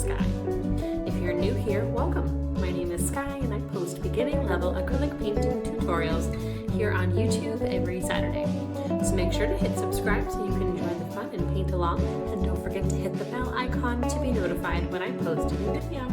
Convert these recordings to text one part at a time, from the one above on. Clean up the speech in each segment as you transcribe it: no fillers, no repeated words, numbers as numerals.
Skye. If you're new here, welcome. My name is Skye and I post beginning level acrylic painting tutorials here on YouTube every Saturday. So make sure to hit subscribe so you can join the fun and paint along, and don't forget to hit the bell icon to be notified when I post a new video.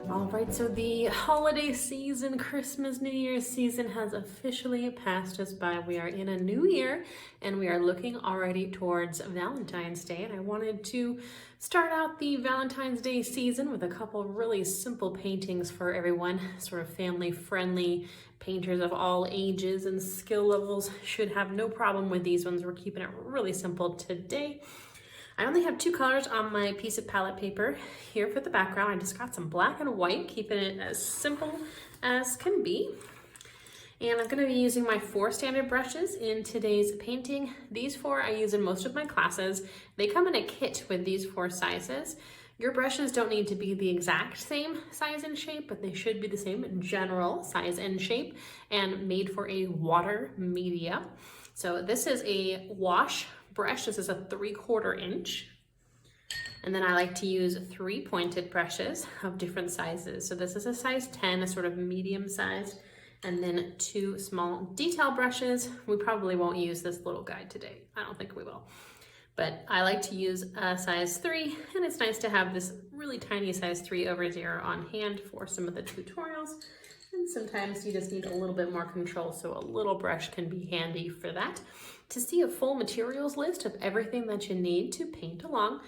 Alright, so the holiday season, Christmas, New Year's season has officially passed us by. We are in a new year and we are looking already towards Valentine's Day, and I wanted to start out the Valentine's Day season with a couple really simple paintings for everyone, sort of family friendly. Painters of all ages and skill levels should have no problem with these ones. We're keeping it really simple today. I only have two colors on my piece of palette paper here for the background. I just got some black and white, keeping it as simple as can be. And I'm going to be using my 4 standard brushes in today's painting. These 4 I use in most of my classes. They come in a kit with these 4 sizes. Your brushes don't need to be the exact same size and shape, but they should be the same in general size and shape, and made for a water media. So this is a wash brush. This is a 3/4 inch. And then I like to use 3 pointed brushes of different sizes. So this is a size 10, a sort of medium size, and then 2 small detail brushes. We probably won't use this little guy today. I don't think we will. But I like to use a size 3, and it's nice to have this really tiny size 3/0 on hand for some of the tutorials. And sometimes you just need a little bit more control, so a little brush can be handy for that. To see a full materials list of everything that you need to paint along,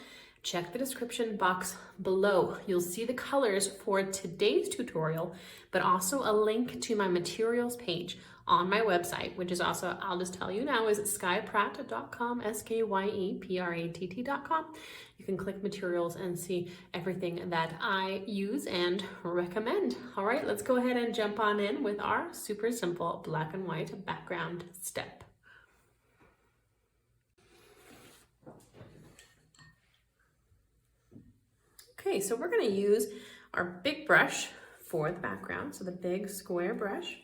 check the description box below. You'll see the colors for today's tutorial, but also a link to my materials page on my website, which is also, I'll just tell you now, is skyepratt.com, SKYEPRATT.com. You can click materials and see everything that I use and recommend. All right, let's go ahead and jump on in with our super simple black and white background step. Okay, so we're going to use our big brush for the background, so the big square brush.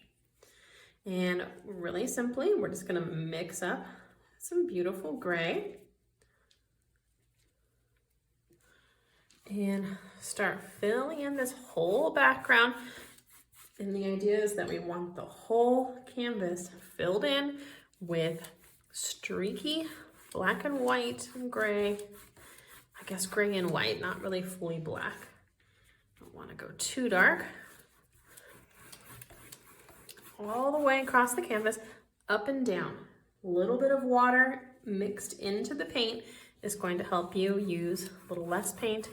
And really simply, we're just going to mix up some beautiful gray and start filling in this whole background. And the idea is that we want the whole canvas filled in with streaky black and white and gray. I guess gray and white, not really fully black. Don't want to go too dark. All the way across the canvas, up and down. A little bit of water mixed into the paint is going to help you use a little less paint.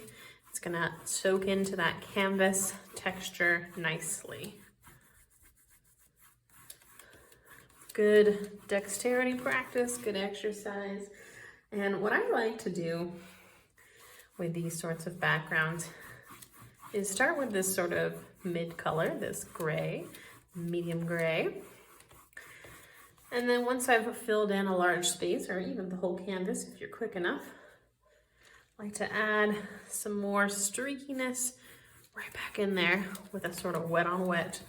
It's going to soak into that canvas texture nicely. Good dexterity practice, good exercise. And what I like to do with these sorts of backgrounds is start with this sort of mid color, this gray, medium gray. And then once I've filled in a large space, or even the whole canvas if you're quick enough, I like to add some more streakiness right back in there with a sort of wet on wet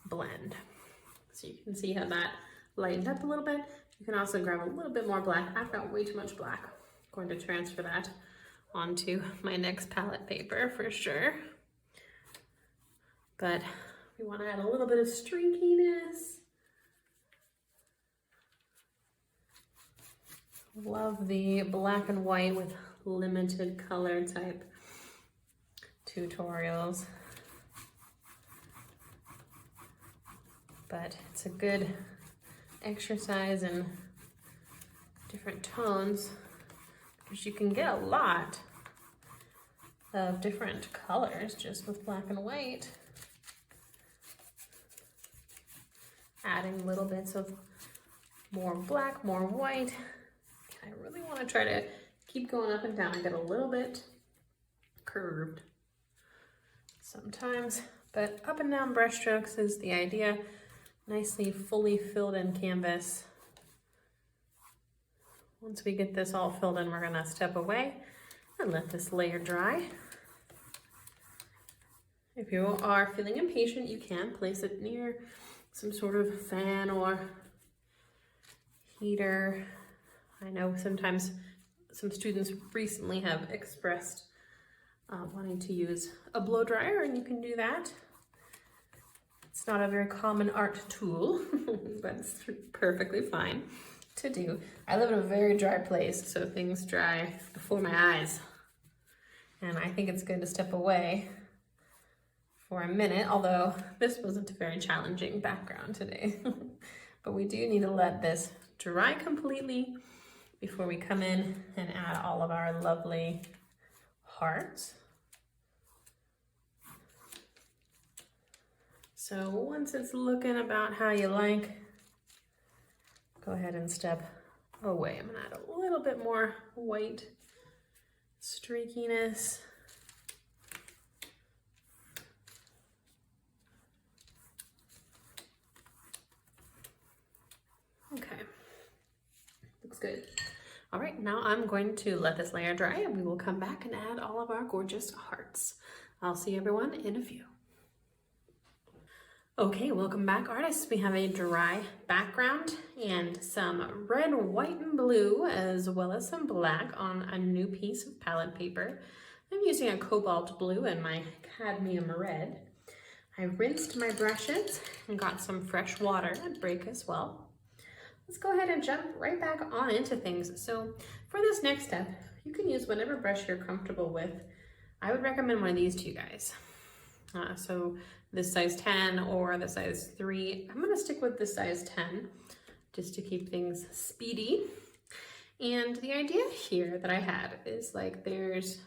blend. So you can see how that lightened up a little bit. You can also grab a little bit more black. I've got way too much black. I'm going to transfer that onto my next palette paper for sure. But we want to add a little bit of streakiness. Love the black and white with limited color type tutorials. But it's a good exercise in different tones, because you can get a lot of different colors just with black and white. Adding little bits of more black, more white. I really want to try to keep going up and down and get a little bit curved sometimes, but up and down brush strokes is the idea. Nicely fully filled in canvas. Once we get this all filled in, we're going to step away and let this layer dry. If you are feeling impatient, you can place it near some sort of fan or heater. I know sometimes some students recently have expressed wanting to use a blow dryer, and you can do that. It's not a very common art tool, but it's perfectly fine to do. I live in a very dry place, so things dry before my eyes. And I think it's good to step away for a minute, although this wasn't a very challenging background today. But we do need to let this dry completely before we come in and add all of our lovely hearts. So once it's looking about how you like, go ahead and step away. I'm gonna add a little bit more white streakiness. Okay, looks good. All right, now I'm going to let this layer dry and we will come back and add all of our gorgeous hearts. I'll see everyone in a few. Okay, welcome back, artists. We have a dry background and some red, white, and blue, as well as some black on a new piece of palette paper. I'm using a cobalt blue and my cadmium red. I rinsed my brushes and got some fresh water and break as well. Let's go ahead and jump right back on into things. So for this next step, you can use whatever brush you're comfortable with. I would recommend one of these to you guys. So this size 10 or the size 3. I'm gonna stick with the size 10 just to keep things speedy. And the idea here that I had is like there's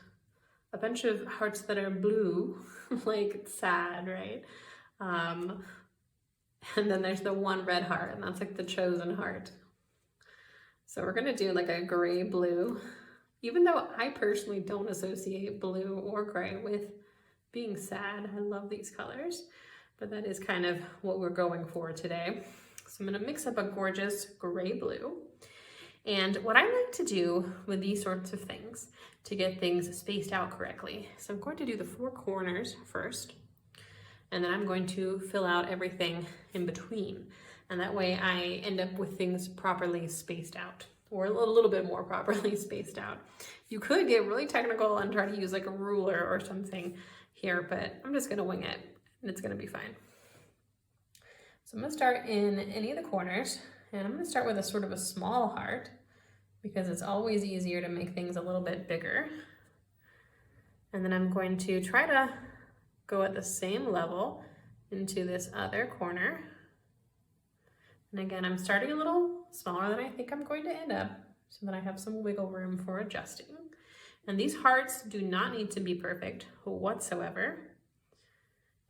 a bunch of hearts that are blue, like sad, right? And then there's the one red heart, and that's like the chosen heart. So we're gonna do like a gray blue, even though I personally don't associate blue or gray with being sad. I love these colors, but that is kind of what we're going for today. So I'm gonna mix up a gorgeous gray blue. And what I like to do with these sorts of things to get things spaced out correctly, so I'm going to do the 4 corners first, and then I'm going to fill out everything in between. And that way I end up with things properly spaced out, or a little bit more properly spaced out. You could get really technical and try to use like a ruler or something here, but I'm just gonna wing it and it's gonna be fine. So I'm gonna start in any of the corners, and I'm gonna start with a sort of a small heart because it's always easier to make things a little bit bigger. And then I'm going to try to go at the same level into this other corner. And again, I'm starting a little smaller than I think I'm going to end up so that I have some wiggle room for adjusting. And these hearts do not need to be perfect whatsoever.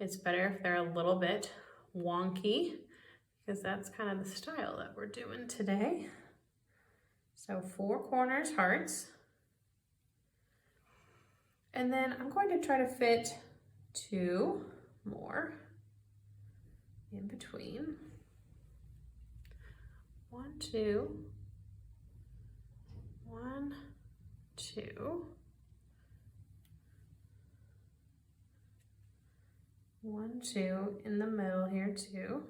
It's better if they're a little bit wonky because that's kind of the style that we're doing today. So 4 corners hearts. And then I'm going to try to fit 2 more in between. 1, 2, 1, 2, 1, 2 in the middle here too.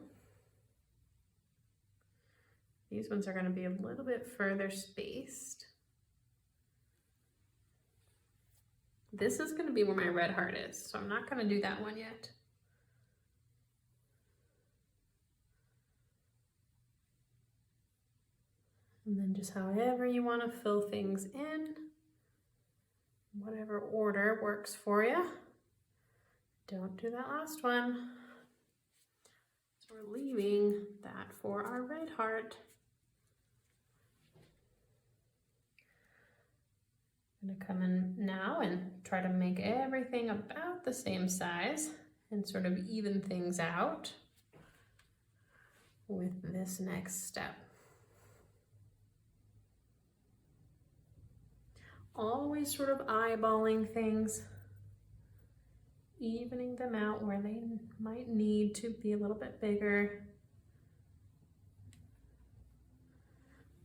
These ones are going to be a little bit further spaced. This is going to be where my red heart is, so I'm not going to do that one yet. And then just however you want to fill things in, whatever order works for you. Don't do that last one. So we're leaving that for our red heart. I'm gonna come in now and try to make everything about the same size and sort of even things out with this next step. Always sort of eyeballing things, evening them out where they might need to be a little bit bigger.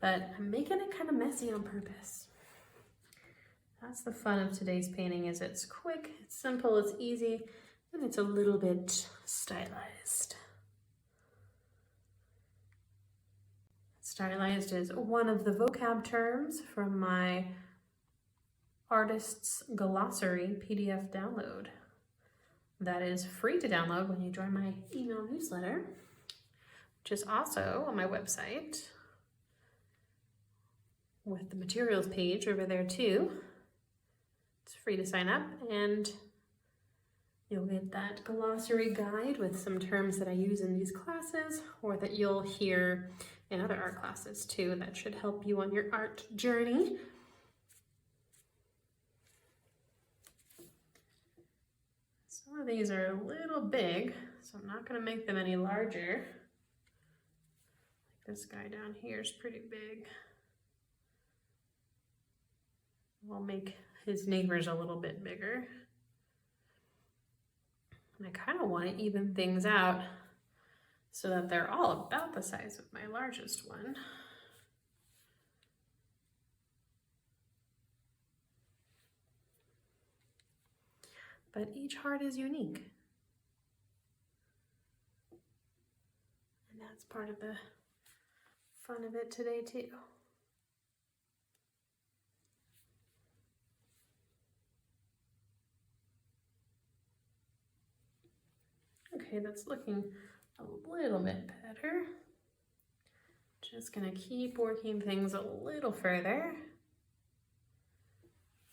But I'm making it kind of messy on purpose. That's the fun of today's painting, is it's quick, it's simple, it's easy, and it's a little bit stylized. Stylized is one of the vocab terms from my Artist's Glossary PDF download. That is free to download when you join my email newsletter, which is also on my website with the materials page over there too. It's free to sign up, and you'll get that glossary guide with some terms that I use in these classes or that you'll hear in other art classes too. That should help you on your art journey. Some of these are a little big, so I'm not going to make them any larger. This guy down here is pretty big. We'll make his neighbors a little bit bigger. And I kind of want to even things out so that they're all about the size of my largest one. But each heart is unique. And that's part of the fun of it today too. Okay, that's looking a little bit better. Just gonna keep working things a little further.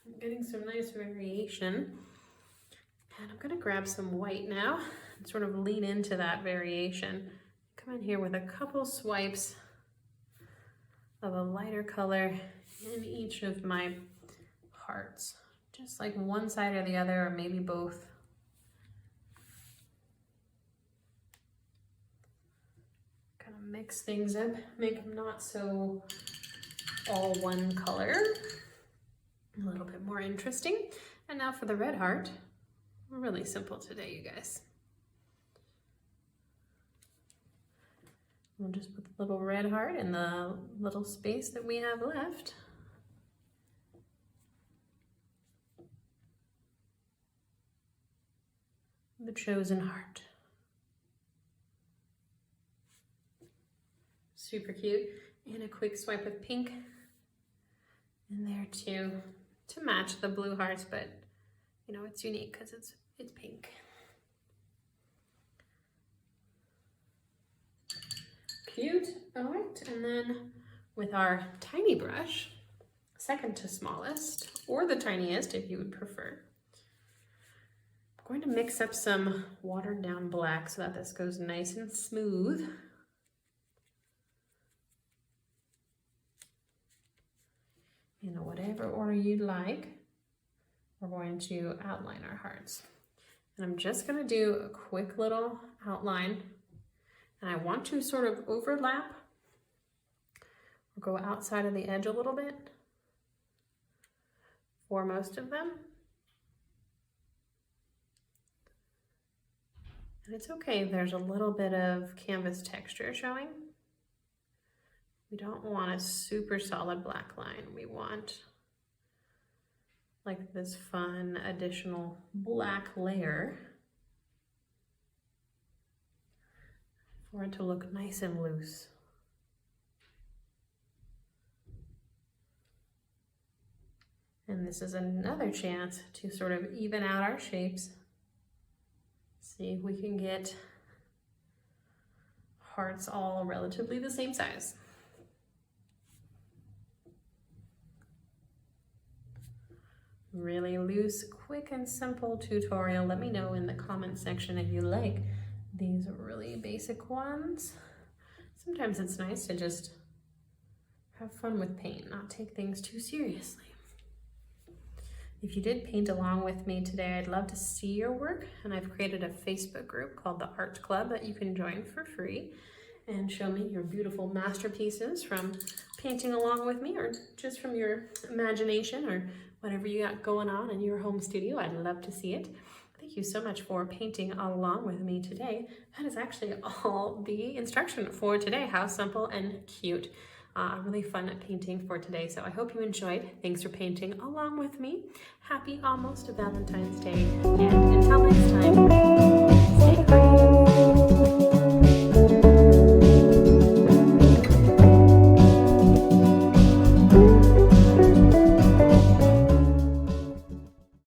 I'm getting some nice variation. And I'm gonna grab some white now and sort of lean into that variation. Come in here with a couple swipes of a lighter color in each of my hearts. Just like one side or the other, or maybe both. Kind of mix things up, make them not so all one color. A little bit more interesting. And now for the red heart. Really simple today, you guys. We'll just put the little red heart in the little space that we have left. The chosen heart. Super cute. And a quick swipe of pink in there too, to match the blue hearts, but you know, it's unique because it's pink. Cute. All right, and then with our tiny brush, second to smallest, or the tiniest if you would prefer, I'm going to mix up some watered down black so that this goes nice and smooth. In whatever order you'd like, we're going to outline our hearts. And I'm just gonna do a quick little outline, and I want to sort of overlap or go outside of the edge a little bit for most of them. And it's okay if there's a little bit of canvas texture showing. We don't want a super solid black line. We want like this fun additional black layer for it to look nice and loose. And this is another chance to sort of even out our shapes. See if we can get hearts all relatively the same size. Really loose, quick and simple tutorial. Let me know in the comment section if you like these really basic ones. Sometimes it's nice to just have fun with paint, not take things too seriously. If you did paint along with me today, I'd love to see your work, and I've created a Facebook group called the Art Club that you can join for free and show me your beautiful masterpieces from painting along with me, or just from your imagination, or whatever you got going on in your home studio. I'd love to see it. Thank you so much for painting along with me today. That is actually all the instruction for today. How simple and cute. Really fun painting for today. So I hope you enjoyed. Thanks for painting along with me. Happy almost Valentine's Day. And until next time, stay creative.